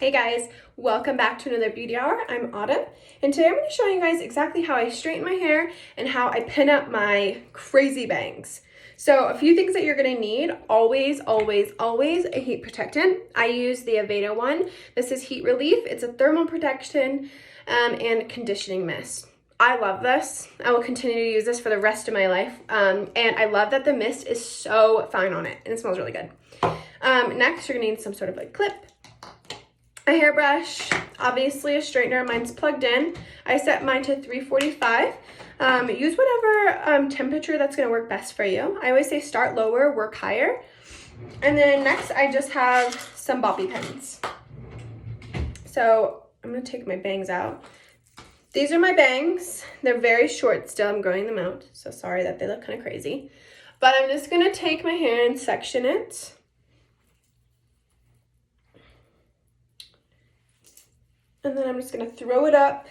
Hey guys, welcome back to another beauty hour. I'm Autumn, and today I'm going to show you guys exactly how I straighten my hair and how I pin up my crazy bangs. So a few things that you're going to need, always a heat protectant. I use the Aveda one. This is Heat Relief. It's a thermal protection and conditioning mist. I love this. I will continue to use this for the rest of my life. And I love that the mist is so fine on it and it smells really good. Next, you're going to need some sort of like clip, a hairbrush, obviously a straightener. Mine's plugged in. I set mine to 345. Use whatever temperature that's going to work best for you. I always say start lower, work higher. And then next I just have some bobby pins. So I'm going to take my bangs out. These are my bangs. They're very short still. I'm growing them out. So sorry that they look kind of crazy. But I'm just going to take my hair and section it. And then I'm just going to throw it up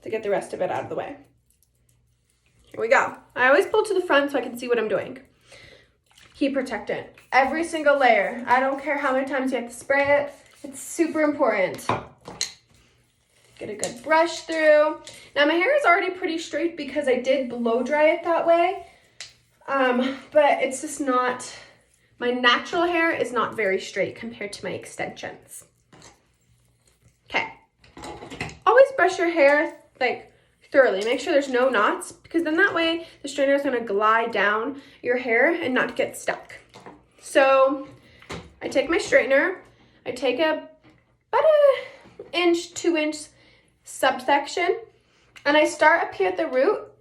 to get the rest of it out of the way. Here we go. I always pull to the front so I can see what I'm doing. Heat protectant. Every single layer. I don't care how many times you have to spray it. It's super important. Get a good brush through. Now my hair is already pretty straight because I did blow dry it that way. But it's just not, my natural hair is not very straight compared to my extensions. Okay, always brush your hair like thoroughly. Make sure there's no knots because then that way the straightener is going to glide down your hair and not get stuck. So I take my straightener, I take about an inch, 2 inch subsection, and I start up here at the root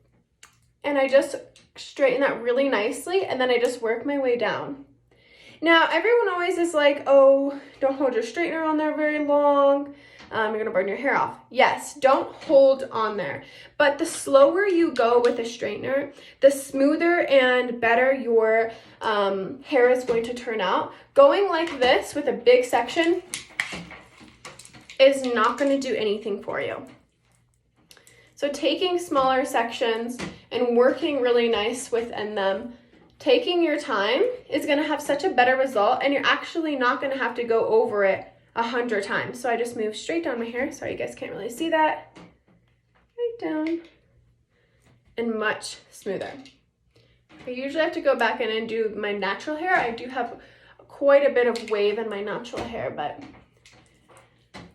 and I just straighten that really nicely and then I just work my way down. Now everyone always is like, oh, don't hold your straightener on there very long. You're gonna burn your hair off. Yes, don't hold on there. But the slower you go with a straightener, the smoother and better your hair is going to turn out. Going like this with a big section is not gonna do anything for you. So taking smaller sections and working really nice within them, taking your time is gonna have such a better result, and you're actually not gonna have to go over it 100 times. So I just move straight down my hair. Sorry, you guys can't really see that. Right down. And much smoother. I usually have to go back in and do my natural hair. I do have quite a bit of wave in my natural hair, but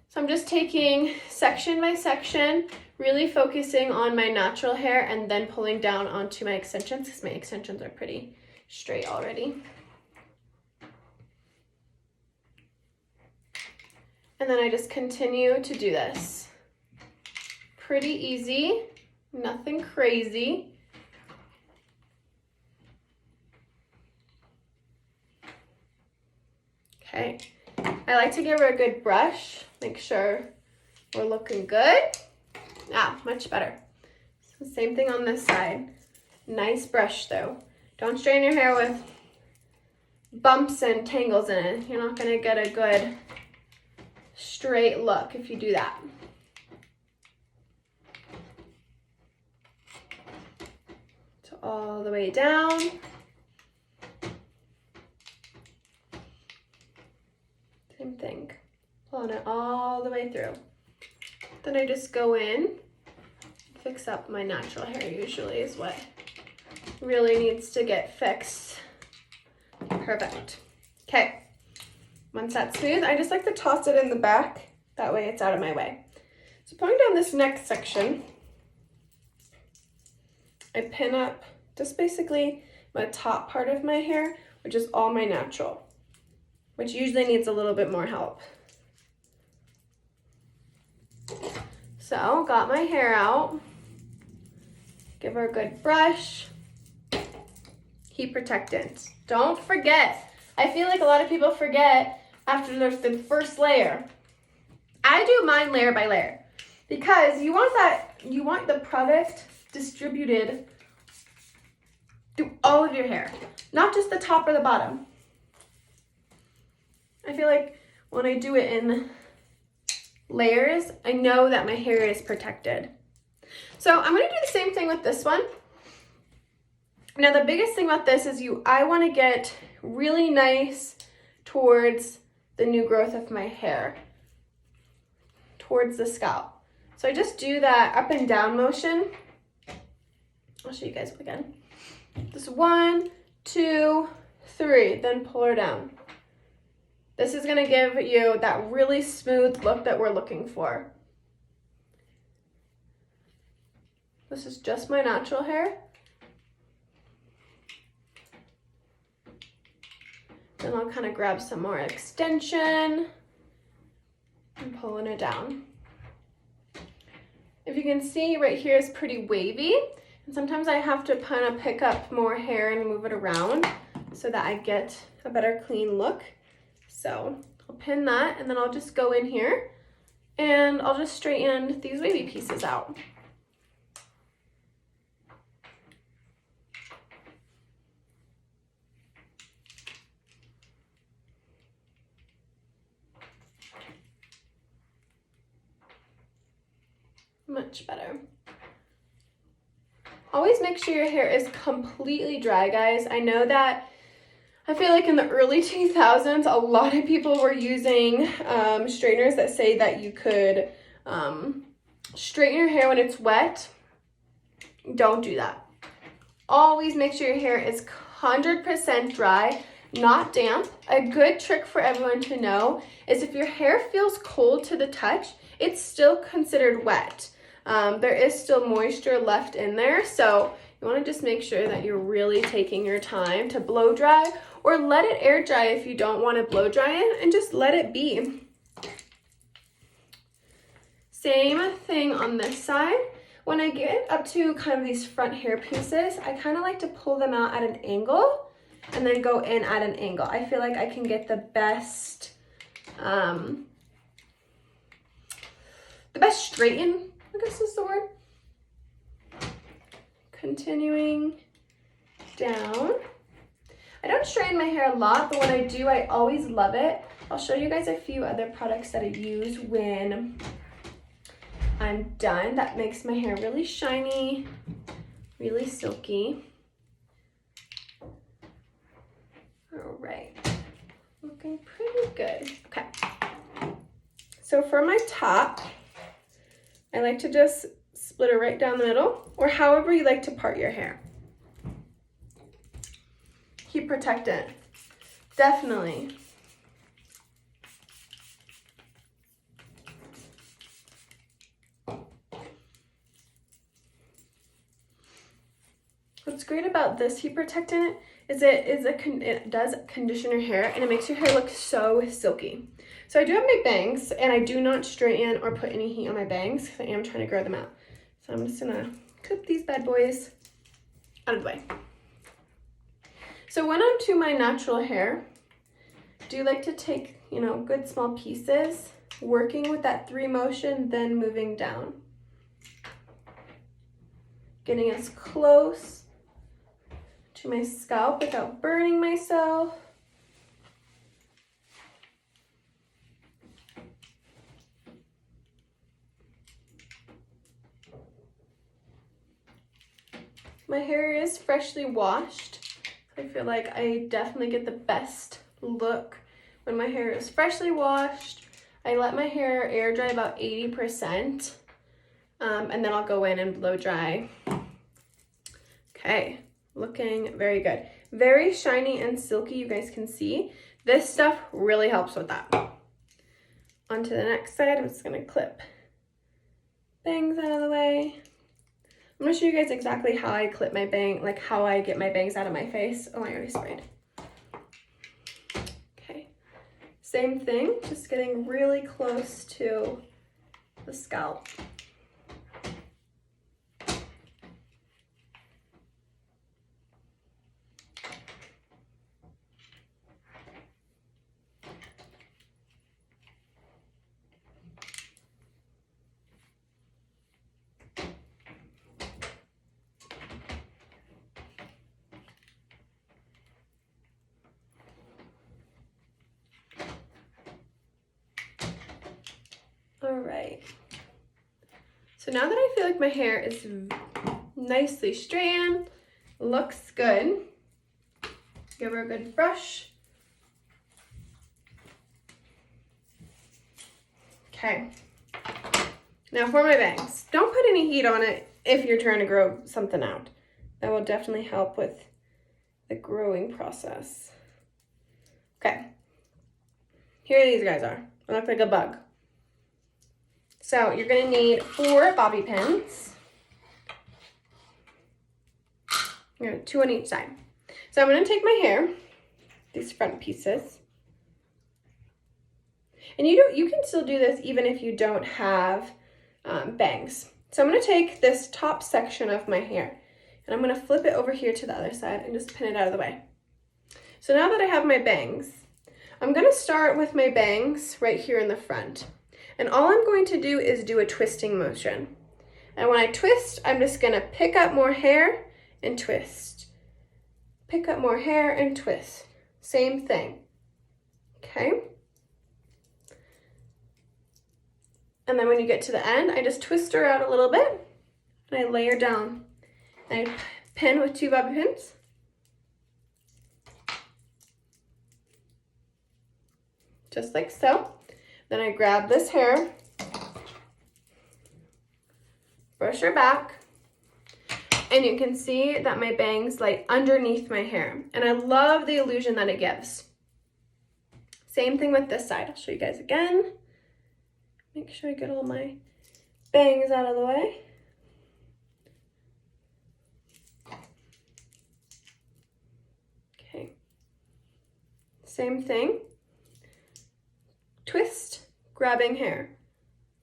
so I'm just taking section by section, really focusing on my natural hair and then pulling down onto my extensions because my extensions are pretty straight already. And then I just continue to do this. Pretty easy, nothing crazy. Okay, I like to give her a good brush, make sure we're looking good. Ah, much better. So same thing on this side. Nice brush though. Don't strain your hair with bumps and tangles in it. You're not gonna get a good straight look if you do that. So all the way down. Same thing. Pulling it all the way through. Then I just go in, fix up my natural hair usually is what really needs to get fixed. Perfect. Okay. Once that's smooth, I just like to toss it in the back. That way it's out of my way. So pulling down this next section, I pin up just basically my top part of my hair, which is all my natural, which usually needs a little bit more help. So got my hair out. Give her a good brush. Heat protectant. Don't forget. I feel like a lot of people forget after there's the first layer. I do mine layer by layer because you want the product distributed through all of your hair, not just the top or the bottom. I feel like when I do it in layers, I know that my hair is protected. So I'm gonna do the same thing with this one. Now the biggest thing about this is I wanna get really nice towards the new growth of my hair towards the scalp. So I just do that up and down motion. I'll show you guys again. Just 1, 2, 3, then pull her down. This is gonna give you that really smooth look that we're looking for. This is just my natural hair. Then I'll kind of grab some more extension and pulling it down. If you can see, right here is pretty wavy. And sometimes I have to kind of pick up more hair and move it around so that I get a better clean look. So I'll pin that, and then I'll just go in here and I'll just straighten these wavy pieces out. Much better. Always make sure your hair is completely dry, guys. I know that I feel like in the early 2000s, a lot of people were using straighteners that say that you could straighten your hair when it's wet. Don't do that. Always make sure your hair is 100% dry, not damp. A good trick for everyone to know is if your hair feels cold to the touch, it's still considered wet. There is still moisture left in there, so you want to just make sure that you're really taking your time to blow dry, or let it air dry if you don't want to blow dry it, and just let it be. Same thing on this side. When I get up to kind of these front hair pieces, I kind of like to pull them out at an angle and then go in at an angle. I feel like I can get the best straighten, I guess is the word. Continuing down. I don't straighten my hair a lot, but when I do, I always love it. I'll show you guys a few other products that I use when I'm done. That makes my hair really shiny, really silky. All right, looking pretty good. Okay, so for my top, I like to just split it right down the middle, or however you like to part your hair. Heat protectant, definitely. What's great about this heat protectant is it does condition your hair, and it makes your hair look so silky. So I do have my bangs, and I do not straighten or put any heat on my bangs because I am trying to grow them out. So I'm just gonna clip these bad boys out of the way. So when I'm to my natural hair, I do like to take, good small pieces, working with that 3 motion, then moving down. Getting as close to my scalp without burning myself. My hair is freshly washed. I feel like I definitely get the best look when my hair is freshly washed. I let my hair air dry about 80%, and then I'll go in and blow dry. Okay, looking very good. Very shiny and silky, you guys can see. This stuff really helps with that. On to the next side, I'm just gonna clip bangs out of the way. I'm gonna show you guys exactly how I clip my bang, like how I get my bangs out of my face. Oh, I already sprayed. Okay, same thing, just getting really close to the scalp. All right, so now that I feel like my hair is nicely straightened, looks good, give her a good brush. Okay. Now for my bangs. Don't put any heat on it if you're trying to grow something out. That will definitely help with the growing process. Okay. Here these guys are. They look like a bug. So you're gonna need 4 bobby pins. You're gonna 2 on each side. So I'm gonna take my hair, these front pieces, and you can still do this even if you don't have bangs. So I'm gonna take this top section of my hair and I'm gonna flip it over here to the other side and just pin it out of the way. So now that I have my bangs, I'm gonna start with my bangs right here in the front. And all I'm going to do is do a twisting motion. And when I twist, I'm just gonna pick up more hair and twist. Pick up more hair and twist. Same thing, okay? And then when you get to the end, I just twist her out a little bit and I layer down. And I pin with 2 bobby pins. Just like so. Then I grab this hair, brush her back, and you can see that my bangs lay underneath my hair. And I love the illusion that it gives. Same thing with this side. I'll show you guys again. Make sure I get all my bangs out of the way. Okay. Same thing. Twist, grabbing hair.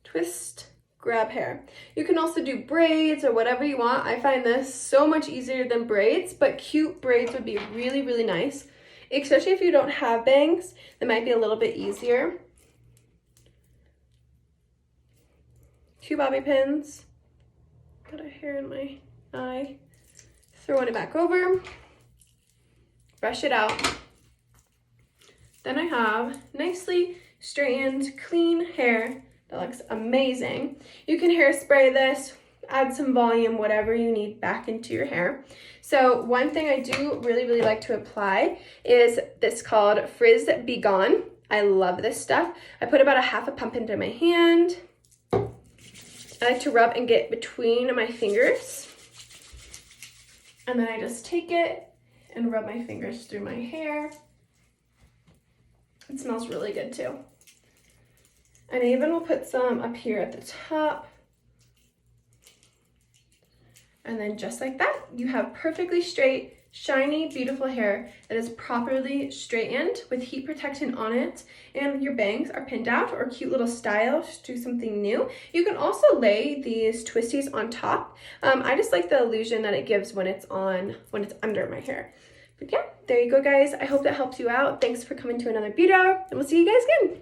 Twist, grab hair. You can also do braids or whatever you want. I find this so much easier than braids, but cute braids would be really, really nice. Especially if you don't have bangs, they might be a little bit easier. 2 bobby pins. Got a hair in my eye. Throwing it back over. Brush it out. Then I have nicely straightened, clean hair that looks amazing. You can hairspray this, add some volume, whatever you need back into your hair. So one thing I do really, really like to apply is this called Frizz Be Gone. I love this stuff. I put about a half a pump into my hand. I like to rub and get between my fingers. And then I just take it and rub my fingers through my hair. It smells really good too. And I even will put some up here at the top. And then just like that, you have perfectly straight, shiny, beautiful hair that is properly straightened with heat protectant on it. And your bangs are pinned out or cute little styles, do something new. You can also lay these twisties on top. I just like the illusion that it gives when it's under my hair. But yeah, there you go guys. I hope that helps you out. Thanks for coming to another beauty hour and we'll see you guys again.